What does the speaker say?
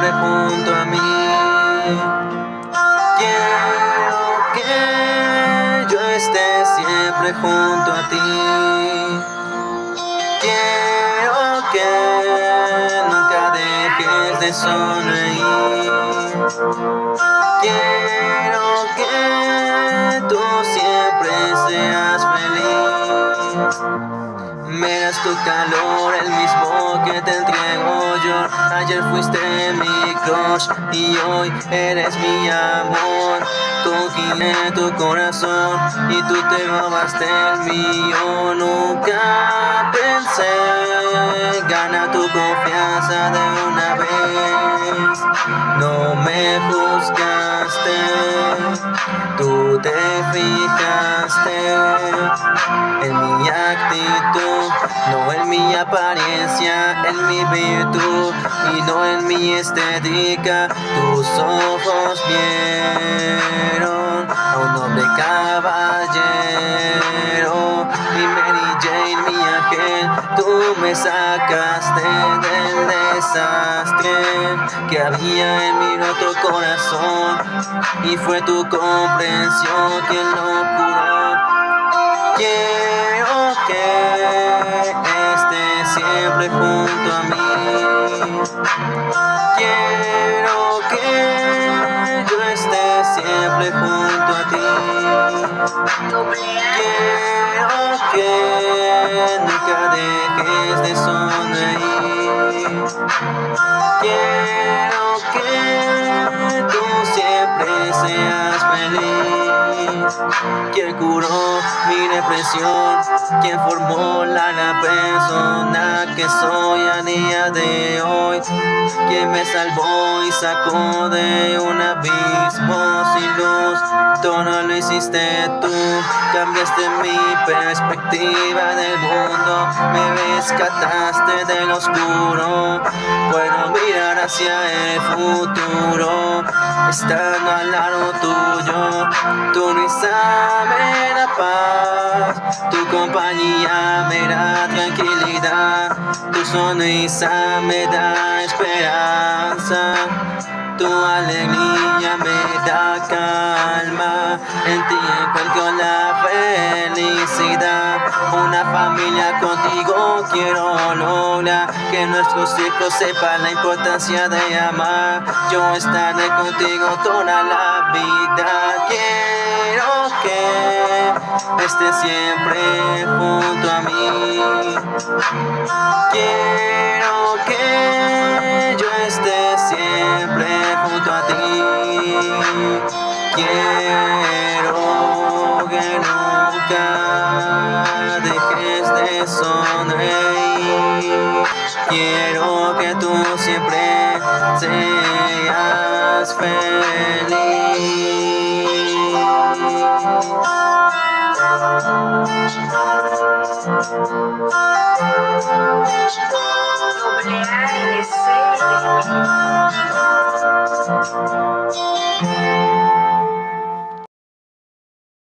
siempre junto a mí. Quiero que yo esté siempre junto a ti. Quiero que nunca dejes de sonreír. Quiero que tú siempre seas feliz. Me das tu calor, el mismo que te entrego yo. Ayer fuiste mi crush y hoy eres mi amor. Conquisté tu corazón y tú te robaste el mío. Nunca pensé ganar tu confianza de una vez. No me juzgaste, tú te fijaste en mi actitud, no en mi apariencia, en mi virtud y no en mi estética. Tus ojos vieron a un noble caballero, mi Mary Jane, mi ángel. Tú me sacaste del desastre que había en mi roto corazón y fue tu comprensión quien lo curó. Quiero que estés siempre junto a mí. Quiero que yo esté siempre junto a ti. Quiero que nunca dejes de sonreír. Quiero que tú siempre seas feliz. Quien curó mi depresión, quien formó la persona que soy a día de hoy, quien me salvó y sacó de un abismo sin luz. Todo lo hiciste tú, cambiaste mi perspectiva del mundo, me rescataste del oscuro. Puedo mirar hacia el futuro, estando al lado tuyo. Tu risa me da paz, tu compañía me da tranquilidad, tu sonrisa me da esperanza, tu alegría me da calma. En ti encuentro la felicidad. Una familia contigo quiero lograr, que nuestros hijos sepan la importancia de amar. Yo estaré contigo toda la vida. Quiero que estés siempre junto a mí. Quiero que yo esté siempre junto a ti. Quiero que nunca dejes de sonreír. Quiero que tú siempre seas feliz. Doble A, L, C,